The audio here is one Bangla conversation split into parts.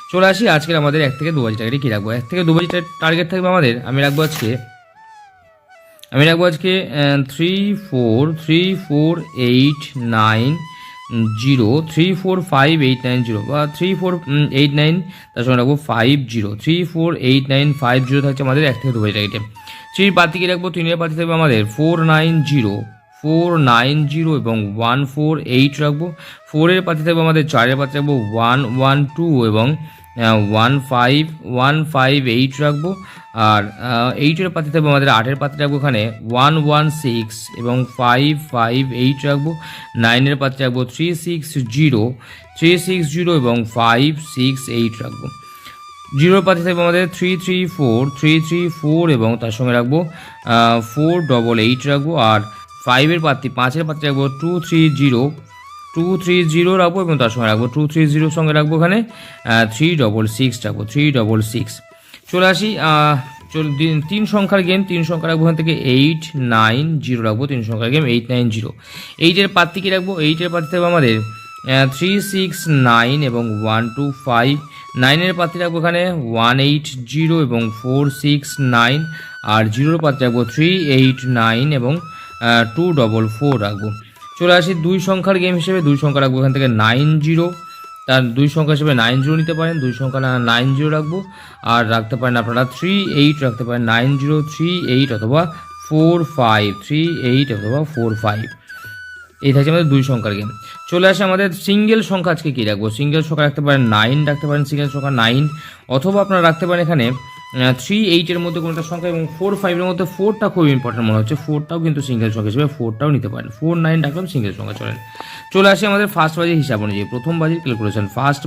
চলে আসি আজকের আমাদের 1 থেকে 2 বাজি টার্গেটে কী রাখবো। 1 থেকে 2 বাজি টার্গেট থাকবে আমাদের। আমি রাখবো আজকে 348489 345890 বা 3489, তার সঙ্গে রাখবো 50 348950 থাকছে আমাদের 1 থেকে 2 বাজি টার্গেটে। 3 পাতি কি রাখবো, 3 এর পাতি থাকবে আমাদের 490 এবং 148 রাখবো। 4 এর পাতি থাকবে আমাদের 4 এর পাতি রাখবো 112 এবং 158 রাখবো। আর 8 এর পাতি থাকবে আমাদের 8 এর পাতি রাখবো এখানে 116 এবং 558 রাখবো। 9 এর পাতি রাখবো 360 এবং 568 রাখবো। 0 পাতি থাকবে আমাদের 334 এবং তার সঙ্গে রাখবো 488 রাখবো। আর 5 এর পাতি 5 এর পাতি রাখবো 230 রাখবো এবং তার সঙ্গে রাখবো 230 সঙ্গে রাখবো এখানে 366 রাখবো 366। চলে আসি 3 সংখ্যার গেম। 3 সংখ্যা রাখবো এখান থেকে 890 রাখবো। 3 সংখ্যার গেম 890। 8 এর পাতি কি রাখবো, 8 এর পাতি থাকবে আমাদের 369 এবং 125। 9 এর পাতি রাখবো এখানে 180 এবং 469। আর 0 পাতি রাখবো 389 এবং 244 রাখবো। চলে আসি 2 সংখ্যার গেম হিসেবে। 2 সংখ্যা রাখবো এখান থেকে 90, তার 2 সংখ্যা হিসেবে 90 নিতে পারেন। 2 সংখ্যা 90 রাখবো। আর রাখতে পারেন আপনারা 38 রাখতে পারেন, 9038 অথবা 4538 অথবা 45। এই থাকছে আমাদের 2 সংখ্যার গেম। চলে আসে আমাদের সিঙ্গেল সংখ্যা। আজকে কী রাখবো, সিঙ্গেল সংখ্যা রাখতে পারেন 9 রাখতে পারেন, সিঙ্গেল সংখ্যা 9, অথবা আপনারা রাখতে পারেন এখানে 38 এর মধ্যে কোনোটা সংখ্যা এবং 45 এর মধ্যে 4টা খুব ইম্পর্টেন্ট মনে হচ্ছে। 4টাও কিন্তু সিঙ্গেল সংখ্যা হিসেবে 4টাও নিতে পারেন। 49 রাখলাম সিঙ্গেল সংখ্যা। চলে আসে আমাদের ফার্স্ট বাজির হিসাব অনুযায়ী। প্রথম বাজির ক্যালকুলেশন। ফার্স্ট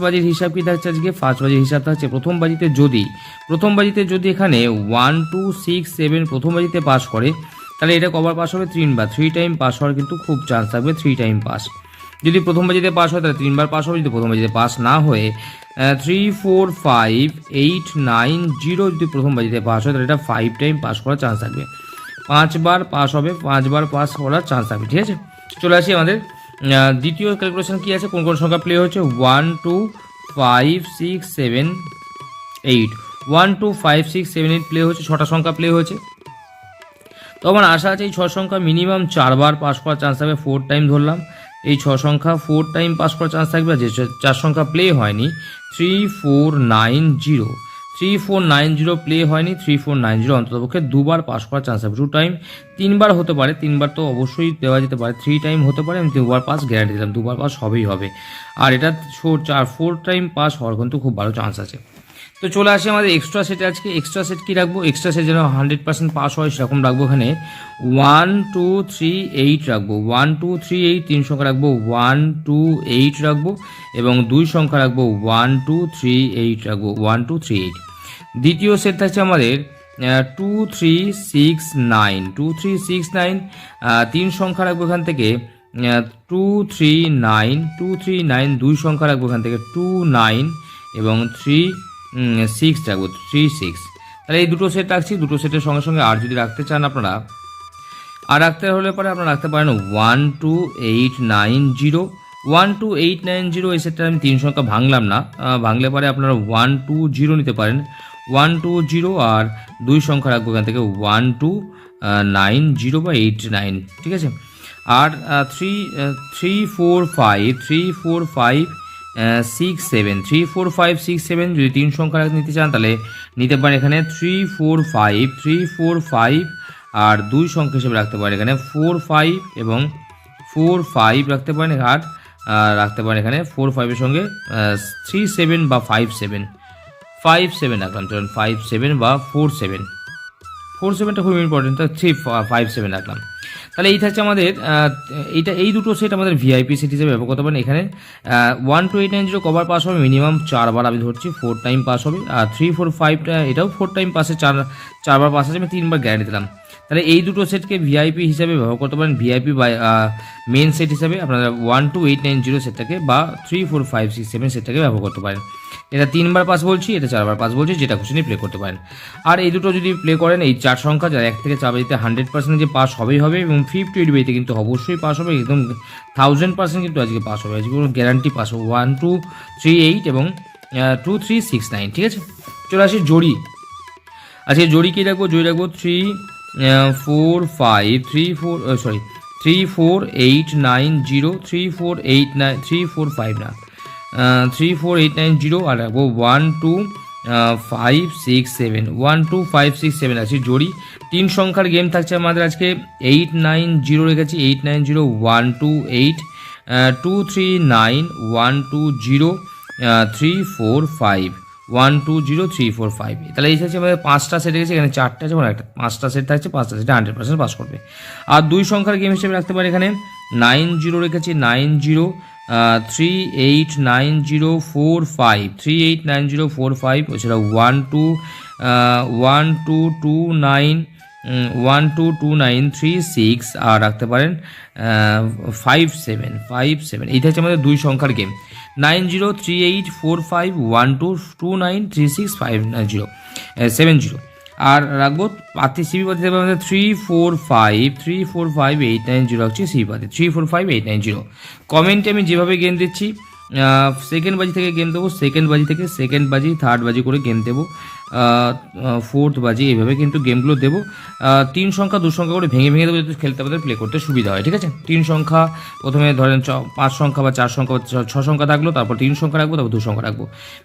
বাজির হিসাব কী থাকছে আজকে। ফার্স্ট বাজির হিসাব থাকছে প্রথম বাজিতে যদি এখানে 1 2 6 7 প্রথম বাজিতে পাস করে, তাহলে এটা কবার পাস হবে, 3 বার। 3 টাইম পাস হওয়ার কিন্তু খুব চান্স থাকবে, 3 টাইম পাস। যদি প্রথম বাজিতে পাস হয় তাহলে 3 বার পাস হবে। যদি প্রথম বাজিতে পাস না হয়ে 3 4 5 8 9 0 যদি প্রথম বাজিতে পাস হয় তাহলে এটা 5 টাইম পাস করার চান্স থাকবে। 5 বার পাস হবে, 5 বার পাস করার চান্স থাকবে। ঠিক আছে, চলে আসি আমাদের দ্বিতীয় ক্যালকুলেশন কী আছে, কোন কোন সংখ্যা প্লে হচ্ছে। 1 2 5 6 7 8 1 2 5 6 7 8 প্লে হচ্ছে। 6টা সংখ্যা প্লে হয়েছে। তো আমার আশা আছে এই 6 সংখ্যা মিনিমাম 4 বার পাস করার চান্স থাকবে। 4 টাইম ধরলাম, এই 6 সংখ্যা 4 টাইম পাস করার চান্স থাকবে। আর যে 4 সংখ্যা প্লে হয়নি 3490 প্লে হয়নি, 3490 অন্ততপক্ষে 2 বার পাস করার চান্স হবে। 2 টাইম 3 বার হতে পারে, 3 বার তো অবশ্যই দেওয়া যেতে পারে। 3 টাইম হতে পারে, আমি 2 বার পাস গ্যারান্টি দিলাম, 2 বার পাস হবেই হবে। আর এটা 4 টাইম পাস হওয়ার কিন্তু খুব ভালো চান্স আছে। তো চলে আসে আমাদের এক্সট্রা সেটে। আজকে এক্সট্রা সেট কী রাখবো, এক্সট্রা সেট যেন 100% পাস হয় সেরকম রাখবো। এখানে 1 2 3 8 রাখবো। 1 2 3 8 3 সংখ্যা রাখবো 1 2 8 রাখবো এবং 2 সংখ্যা রাখবো 1 2 3 8 রাখবো 1 2 3 8। দ্বিতীয় সেট থাকছে আমাদের 2 3 6 9 2 3 6 9 3 সংখ্যা রাখবো এখান থেকে 2 3 9 2 3 9 2 সংখ্যা রাখবো এখান থেকে 2 9 এবং 3 6 রাখবো 3 6। তাহলে এই দুটো সেট রাখছি। দুটো সেটের সঙ্গে সঙ্গে আর যদি রাখতে চান আপনারা, আর রাখতে হলে পরে আপনারা রাখতে পারেন 1 2 8 9 0 1 2 8 9 0। এই সেটটা আমি 3 সংখ্যা ভাঙলাম না, ভাঙলে পরে আপনারা 1 2 0 নিতে পারেন, 1 2 0। আর 2 সংখ্যা রাখবো এখান থেকে 1 2 9 0 বা 8 9। ঠিক আছে, আর 3 4 5 3 4 5 6 7 3 4 5 6 7 যদি 3 সংখ্যা নিতে চান তাহলে নিতে পারেন এখানে 3 4 5 3 4 5। আর 2 সংখ্যা হিসেবে রাখতে পারেন এখানে 4 5 এবং 4 5 রাখতে পারেন। আর রাখতে পারেন এখানে 4 5 এর সঙ্গে 3 7 বা 5 7 5 7 রাখলাম। চলুন 5 7 বা 4 7 4 7টা খুব ইম্পর্টেন্ট, তো 3 5 7 রাখলাম। তাহলে এই থাকছে আমাদের এই দুটো সেট আমাদের ভিআইপি সেট হিসেবে ব্যবহার করতে পারেন। এখানে 1 2 8 9 0 কবার পাস হবে, মিনিমাম 4 বার আমি ধরছি, 4 টাইম পাস হবে। আর 3 4 5টা এটাও 4 টাইম পাসে 4 বার পাস আছে, আমি 3 বার গ্যারান্টি দিলাম। তাহলে এই দুটো সেটকে ভিআইপি হিসাবে ব্যবহার করতে পারেন, ভিআইপি বা মেন সেট হিসাবে আপনারা 12890 সেটটাকে বা 34567 সেটটাকে ব্যবহার করতে পারেন। এটা 3বার পাস বলছি, এটা 4বার পাস বলছি, যেটা খুশি প্লে করতে পারেন। আর এই দুটো যদি প্লে করেন, এই 4 সংখ্যা যারা 1 থেকে 4 বাজিতে 100% যে পাস হবেই হবে, এবং 50 বাজিতে কিন্তু অবশ্যই পাস হবে, একদম 1000% কিন্তু আজকে পাস হবে, আজকে কোনো গ্যারান্টি পাস হবে। 1238 এবং 2369, ঠিক আছে। চলে আসি জড়ি। আজকে জড়ি কী রাখবো? জড়ি রাখবো 3489 345 না 34890, আর রাখবো 12567 আছে জড়ি। 3 সংখ্যার গেম থাকছে আমাদের আজকে। 890 রেখেছি, 890 128 239 120 345 120 345। তাহলে এই হচ্ছে আমাদের 5টা সেট গেছে, এখানে 4টা আছে, একটা 5টা সেট থাকছে, 5টা সেটে 100% পাস করবে। আর 2 সংখ্যার গেম হিসেবে রাখতে পারি এখানে 90 রেখেছি, 90 389045 389045, এছাড়া 1229 আর রাখতে পারেন 57। এইটা হচ্ছে আমাদের 2 সংখ্যার গেম। 90384512293650 আর রাখবো পাতি সিবি পাতি থাকবে আমাদের 345 হচ্ছে সিবি পাতি 345 কমেন্টে আমি যেভাবে গেম দিচ্ছি, সেকেন্ড বাজি থেকে গেম দেবো, সেকেন্ড বাজি থেকে সেকেন্ড বাজি, থার্ড বাজি করে গেম দেবো, ফোর্থ বাজি, এইভাবে কিন্তু গেমগুলো দেবো। 3 সংখ্যা 2 সংখ্যা করে ভেঙে ভেঙে দেবো, যাতে খেলতে আমাদের প্লে করতে সুবিধা হয়, ঠিক আছে। 3 সংখ্যা প্রথমে ধরেন 5 সংখ্যা বা 4 সংখ্যা বা 6 সংখ্যা থাকলো, তারপর 3 সংখ্যা রাখবো, তারপর 2 সংখ্যা রাখবো।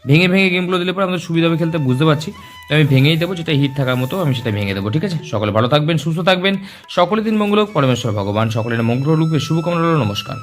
ভেঙে ভেঙে গেমগুলো দিলে পরে আমাদের সুবিধা হবে খেলতে, বুঝতে পারছি। তো আমি ভেঙেই দেবো, যেটা হিট থাকার মতো আমি সেটা ভেঙে দেবো, ঠিক আছে। সকলে ভালো থাকবেন, সুস্থ থাকবেন, সকলে দিন মঙ্গল হোক, পরমেশ্বর ভগবান সকলের মঙ্গল রূপে শুভকামনা রইল। নমস্কার।